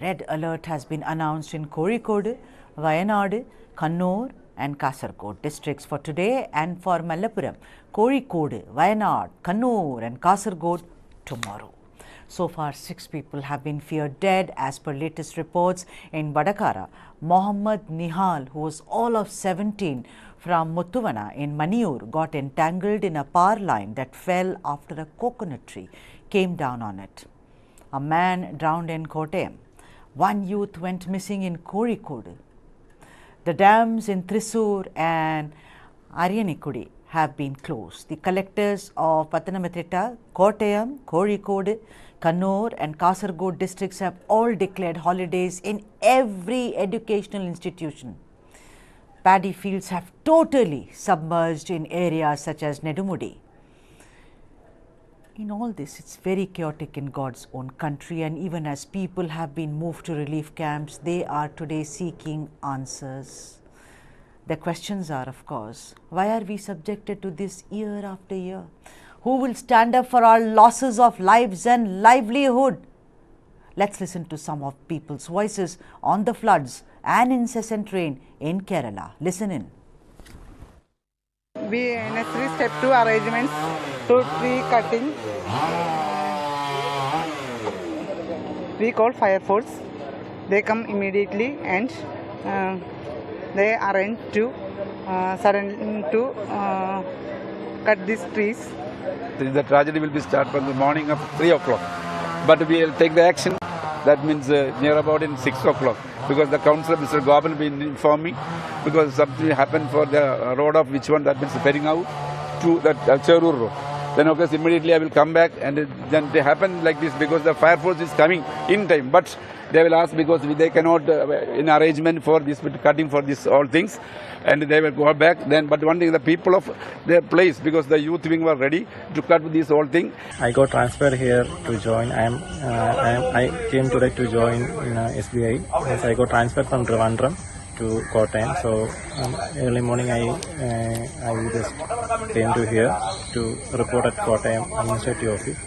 Red alert has been announced in Kozhikode, Wayanad, Kannur and Kasaragod districts for today, and for Malappuram, Kozhikode, Wayanad, Kannur and Kasaragod tomorrow. So far, 6 people have been feared dead as per latest reports. In Vadakara, Mohammad Nihal, who was all of 17 from Muttuvana in Maniur, got entangled in a power line that fell after a coconut tree came down on it. A man drowned in Kottayam. One youth went missing in Kozhikode. The dams in Thrissur and Aryanikudi have been closed. The collectors of Pathanamthitta, Kottayam, Kozhikode, Kannur and Kasaragod districts have all declared holidays in every educational institution. Paddy fields have totally submerged in areas such as Nedumudi. In all this, it's very chaotic in God's own country, and even as people have been moved to relief camps, they are today seeking answers. The questions are, of course, why are we subjected to this year after year? Who will stand up for our losses of lives and livelihood? Let's listen to some of people's voices on the floods and incessant rain in Kerala. Listen in. We necessary step 2 arrangements to tree cutting. We call fire force. They come immediately and they arrange to cut these trees. The tragedy will be started from the morning of 3 o'clock. But we will take the action. That means near about in 6 o'clock. Because the councillor, Mr. Goban, will inform me. Because something happened for the road of which one, that means ferrying out to that Cherur road. Then of course immediately I will come back, and then it happened like this because the fire force is coming in time. But they will ask because they cannot in arrangement for this cutting for this all things, and they will go back then. But one thing, the people of their place, because the youth wing were ready to cut this whole thing. I got transferred here to join. I came today to join SBI. Yes, I got transferred from Trivandrum to Kottayam. So early morning I just came to here to report at Kottayam Administrative Office.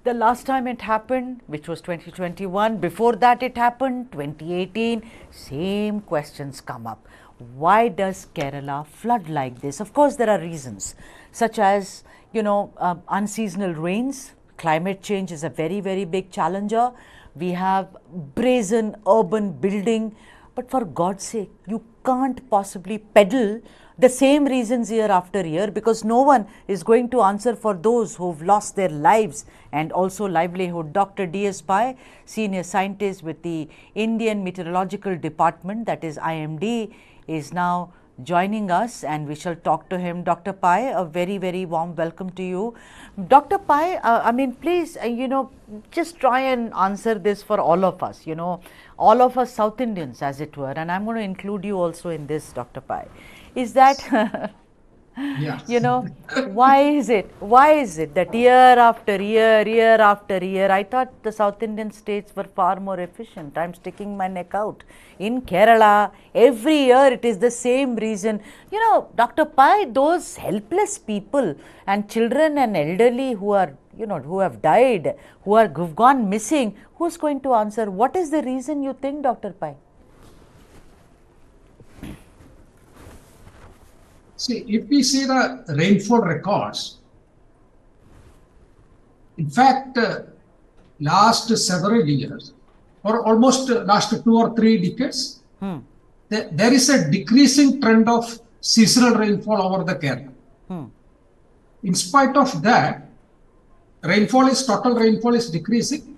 The last time it happened, which was 2021, before that it happened 2018, same questions come up. Why does Kerala flood like this? Of course, there are reasons such as, unseasonal rains. Climate change is a very, very big challenger. We have brazen urban building, but for God's sake, you can't possibly peddle the same reasons year after year, because no one is going to answer for those who've lost their lives and also livelihood. Dr. D.S. Pai, senior scientist with the Indian Meteorological Department, that is IMD, is now joining us, and we shall talk to him. Dr. Pai, a very, very warm welcome to you. Dr. Pai, please, just try and answer this for all of us, all of us South Indians, as it were, and I'm going to include you also in this, Dr. Pai. Is that, why is it that year after year, I thought the South Indian states were far more efficient. I'm sticking my neck out. In Kerala, every year it is the same reason. Dr. Pai, those helpless people and children and elderly who are, who have died, who've gone missing, who's going to answer? What is the reason you think, Dr. Pai? See, if we see the rainfall records, in fact, last several years, or almost last 2 or 3 decades, there is a decreasing trend of seasonal rainfall over the Kerala. In spite of that, total rainfall is decreasing,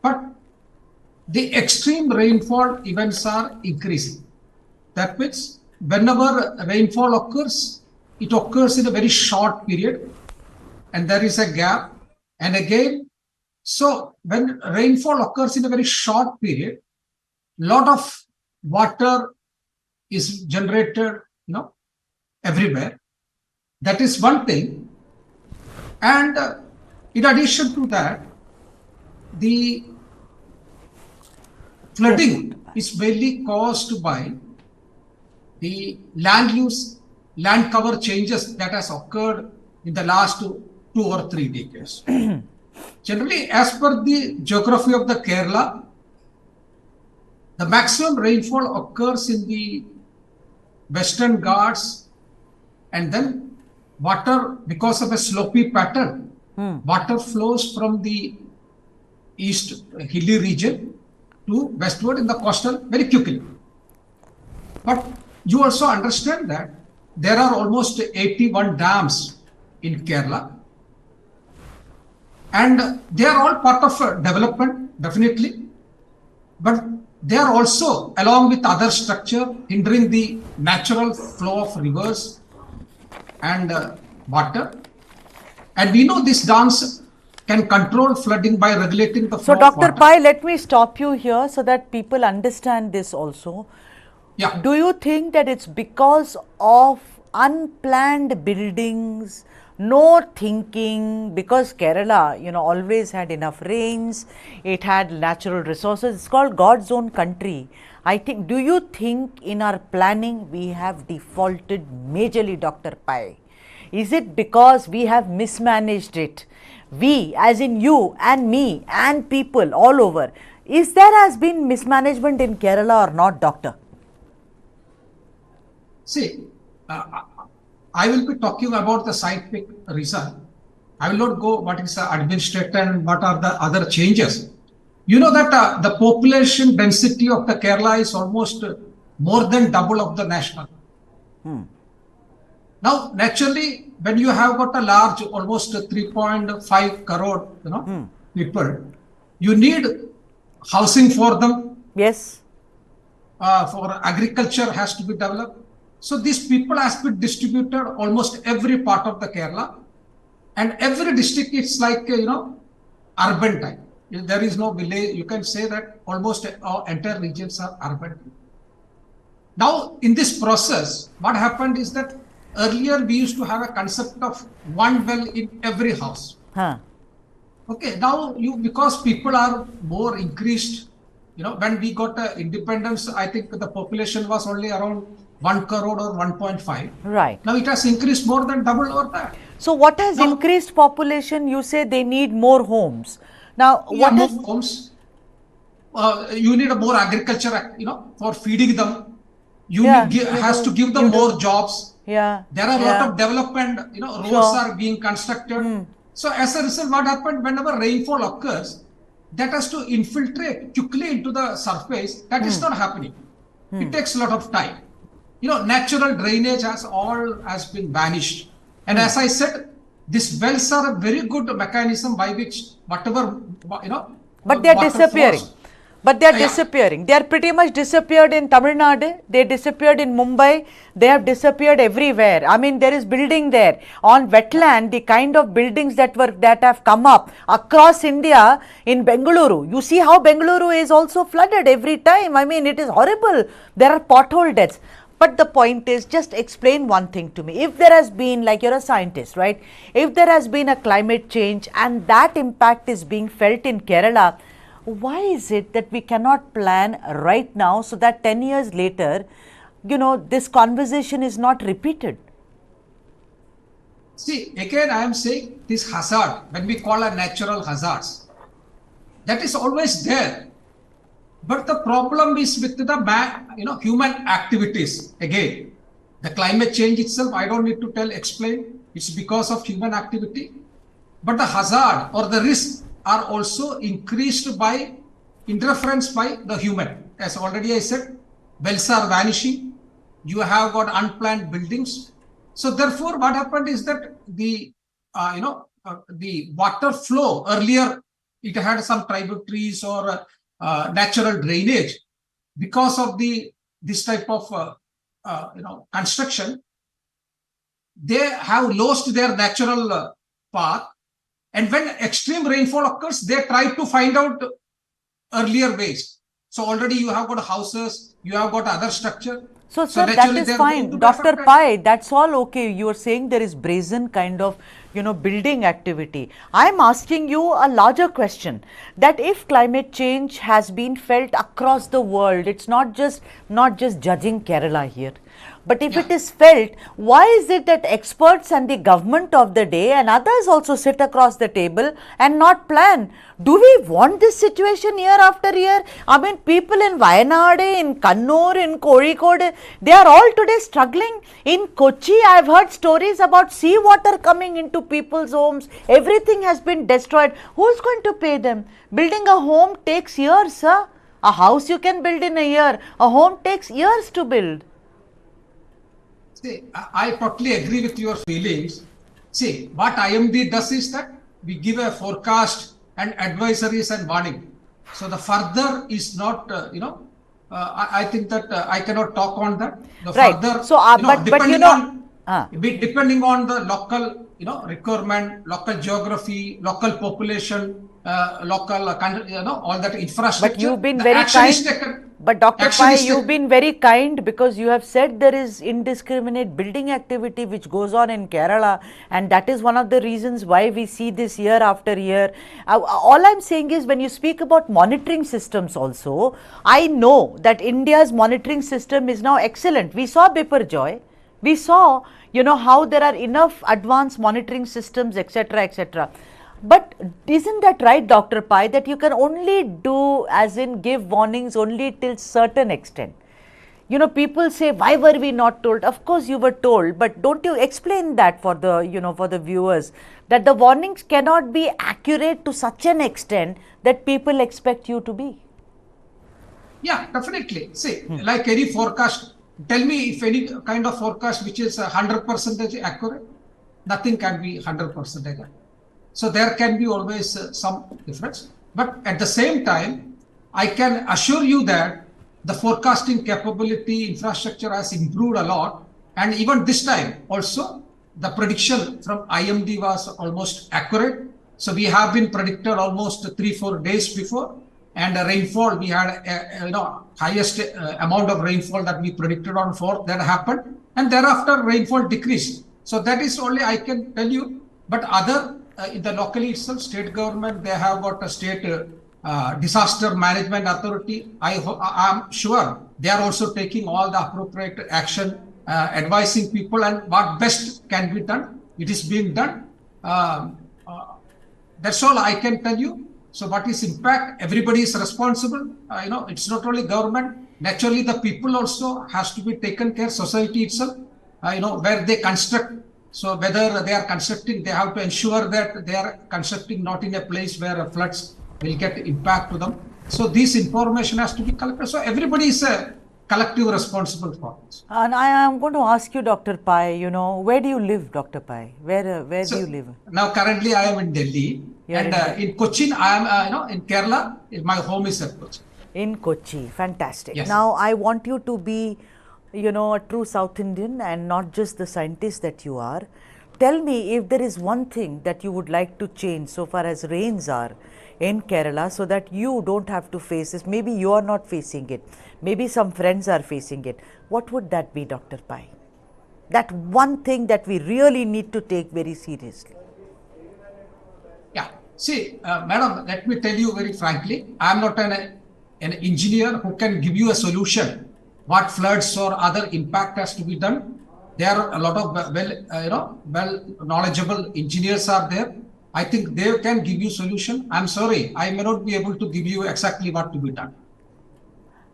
but the extreme rainfall events are increasing. That means whenever rainfall occurs, it occurs in a very short period, and there is a gap. And again, so when rainfall occurs in a very short period, lot of water is generated, everywhere. That is one thing. And in addition to that, the flooding is mainly caused by the land cover changes that has occurred in the last 2 or 3 decades. Generally, as per the geography of the Kerala, the maximum rainfall occurs in the Western Ghats, and then water, because of a slopy pattern, water flows from the east hilly region to westward in the coastal very quickly. But you also understand that there are almost 81 dams in Kerala, and they are all part of development, definitely, but they are also, along with other structure, hindering the natural flow of rivers and water. And we know these dams can control flooding by regulating the So, flow of Dr. water. Pai, let me stop you here so that people understand this also. Yeah. Do you think that it's because of unplanned buildings, no thinking, because Kerala, always had enough rains, it had natural resources, it's called God's own country. Do you think in our planning we have defaulted majorly, Dr. Pai? Is it because we have mismanaged it? We, as in you and me and people all over, is there has been mismanagement in Kerala or not, doctor? See, I will be talking about the scientific reason. I will not go what is the administrator and what are the other changes. You know that the population density of the Kerala is almost more than double of the national. Now, naturally, when you have got a large, almost 3.5 crore, people, you need housing for them. Yes. For agriculture has to be developed. So these people has been distributed almost every part of the Kerala, and every district is like urban type. There is no village. You can say that almost entire regions are urban. Now, in this process, what happened is that earlier we used to have a concept of one well in every house. Okay, now because people are more increased, when we got independence, I think the population was only around 1 crore or 1.5. Right. Now it has increased more than double or that. So what has increased population? You say they need more homes. Now, what more is homes? You need a more agriculture, for feeding them. Has to give them more jobs. Yeah. There are a lot of development, roads are being constructed. So as a result, what happened, whenever rainfall occurs, that has to infiltrate quickly into the surface. That is not happening. It takes a lot of time. Natural drainage has been vanished. And as I said, these wells are a very good mechanism by which whatever, but they are water disappearing. flows. But they are disappearing. They are pretty much disappeared in Tamil Nadu. They disappeared in Mumbai. They have disappeared everywhere. I mean, there is building there on wetland. The kind of buildings that have come up across India in Bengaluru. You see how Bengaluru is also flooded every time. I mean, it is horrible. There are pothole deaths. But the point is, just explain one thing to me. If there has been, like you're a scientist, right? If there has been a climate change and that impact is being felt in Kerala, why is it that we cannot plan right now so that 10 years later, this conversation is not repeated? See, again, I am saying this hazard, when we call a natural hazards, that is always there. But the problem is with the human activities. Again, the climate change itself, I don't need to explain. It's because of human activity. But the hazard or the risk are also increased by interference by the human. As already I said, wells are vanishing. You have got unplanned buildings. So therefore, what happened is that the water flow earlier, it had some tributaries or natural drainage. Because of this type of construction, they have lost their natural path. And when extreme rainfall occurs, they try to find out earlier ways. So already you have got houses, you have got other structure. So sir, that is fine. Dr. Pai, that's all okay. You are saying there is brazen kind of, building activity. I am asking you a larger question, that if climate change has been felt across the world, it's not just judging Kerala here. But if it is felt, why is it that experts and the government of the day and others also sit across the table and not plan? Do we want this situation year after year? I mean, people in Wayanad, in Kannur, in Kozhikode, they are all today struggling. In Kochi, I have heard stories about seawater coming into people's homes. Everything has been destroyed. Who is going to pay them? Building a home takes years, sir. A house you can build in a year. A home takes years to build. See, I totally agree with your feelings. See, what IMD does is that we give a forecast and advisories and warning. So the further is not, I think that I cannot talk on that. The Right. further, So, depending on the local, requirement, local geography, local population, local, all that infrastructure. But you've been the very action is kind. taken. But Dr. Action Pai, is you've taken. been very kind because you have said there is indiscriminate building activity which goes on in Kerala, and that is one of the reasons why we see this year after year. All I'm saying is, when you speak about monitoring systems also, I know that India's monitoring system is now excellent. We saw Biparjoy. We saw, how there are enough advanced monitoring systems, etc., etc. But isn't that right, Dr. Pai, that you can only do, as in give warnings only till certain extent? People say, why were we not told? Of course you were told, but don't you explain that for the, for the viewers, that the warnings cannot be accurate to such an extent that people expect you to be? Yeah, definitely. See, like any forecast, tell me if any kind of forecast which is 100% accurate, nothing can be 100% accurate. So there can be always some difference. But at the same time, I can assure you that the forecasting capability infrastructure has improved a lot. And even this time also, the prediction from IMD was almost accurate. So we have been predicted almost 3-4 days before. And the rainfall, we had highest amount of rainfall that we predicted on 4th, that happened. And thereafter rainfall decreased. So that is only I can tell you. But other in the locally itself, state government, they have got a state disaster management authority. I am sure they are also taking all the appropriate action, advising people, and what best can be done. It is being done. That's all I can tell you. So what is impact? Everybody is responsible. It's not only government. Naturally, the people also has to be taken care. Society itself, where they construct. So whether they are constructing, they have to ensure that they are constructing not in a place where floods will get impact to them. So this information has to be collected. So everybody is a collective responsible for this. And I am going to ask you, Dr. Pai, where do you live, Dr. Pai? Where do you live? Now currently I am in Delhi. In Cochin, I am in Kerala. My home is at Kochi. In Kochi, fantastic. Yes. Now I want you to be a true South Indian and not just the scientist that you are. Tell me if there is one thing that you would like to change so far as rains are in Kerala, so that you don't have to face this. Maybe you are not facing it. Maybe some friends are facing it. What would that be, Dr. Pai? That one thing that we really need to take very seriously. Yeah. See, madam, let me tell you very frankly, I am not an engineer who can give you a solution. What floods or other impact has to be done. There are a lot of well knowledgeable engineers are there. I think they can give you solution. I'm sorry, I may not be able to give you exactly what to be done.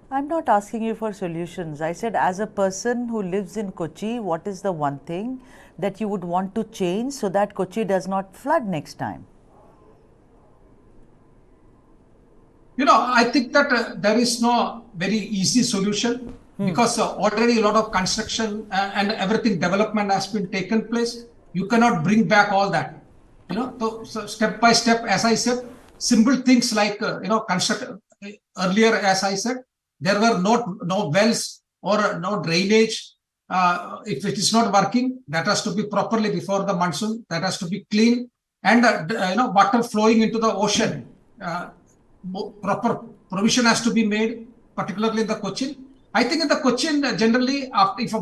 I'm not asking you for solutions. I said, as a person who lives in Kochi, what is the one thing that you would want to change so that Kochi does not flood next time? I think that there is no very easy solution because already a lot of construction and everything development has been taken place. You cannot bring back all that. So step by step, as I said, simple things like construct. Earlier, as I said, there were no wells or no drainage. If it is not working, that has to be properly before the monsoon. That has to be clean, and water flowing into the ocean. Proper provision has to be made, particularly in the Cochin. I think in the Cochin, generally, if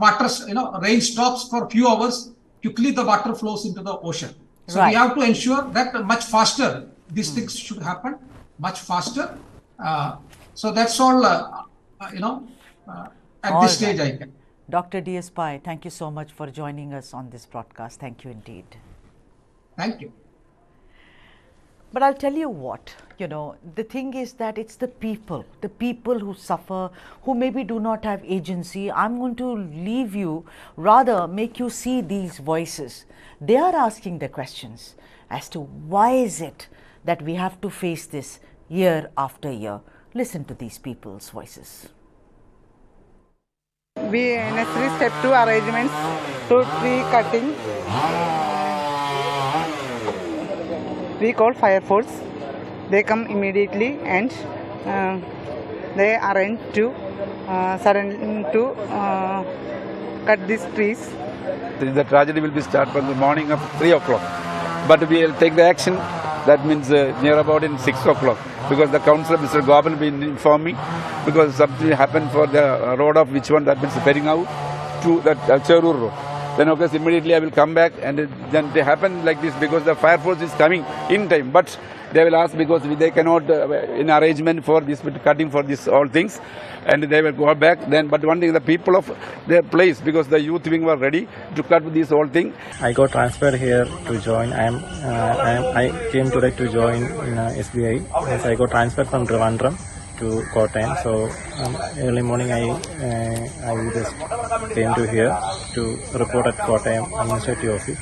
rain stops for a few hours, quickly the water flows into the ocean. So we have to ensure that much faster these things should happen, much faster. So that's all, at this stage I can. Dr. D.S. Pai, thank you so much for joining us on this broadcast. Thank you indeed. Thank you. But I'll tell you what, the thing is that it's the people who suffer, who maybe do not have agency. I'm going to leave you, rather make you see these voices. They are asking the questions as to why is it that we have to face this year after year. Listen to these people's voices. We necessary step 2 arrangements to tree cutting. We call fire force. They come immediately and they arrange to cut these trees. The tragedy will be start from the morning of 3 o'clock. But we will take the action, that means near about in 6 o'clock. Because the councillor, Mr. Goban, will inform me, because something happened for the road of which one, that means heading out to the Cherur road. Then of course immediately I will come back, and then they happen like this because the fire force is coming in time. But they will ask because they cannot in arrangement for this cutting for this all things, and they will go back then. But one thing, the people of their place, because the youth wing were ready to cut this whole thing. I got transferred here to join. I came today to join SBI. Yes, I got transferred from Trivandrum to Kottayam. So early morning I just came to here to report at Kottayam Administrative Office.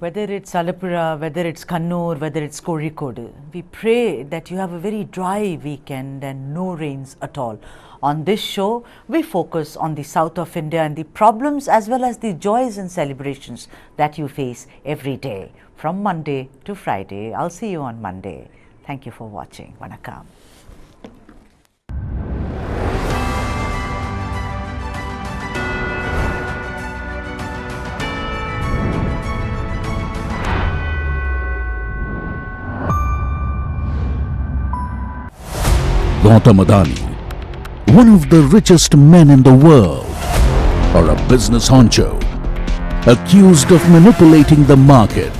Whether it's Alapura, whether it's Kannur, whether it's Kozhikode, we pray that you have a very dry weekend and no rains at all. On this show, we focus on the south of India and the problems as well as the joys and celebrations that you face every day, from Monday to Friday. I'll see you on Monday. Thank you for watching. Vanakkam. Gautam Adani, one of the richest men in the world, or a business honcho, accused of manipulating the market.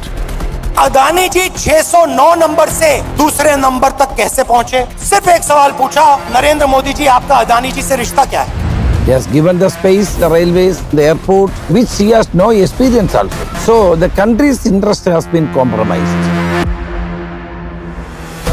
Adani ji 609 number से दूसरे number तक कैसे पहुंचे? सिर्फ एक सवाल पूछा, नरेंद्र मोदी जी, आपका अदानी जी से रिश्ता क्या है? He has given the space, the railways, the airport, which he has no experience also. So the country's interest has been compromised.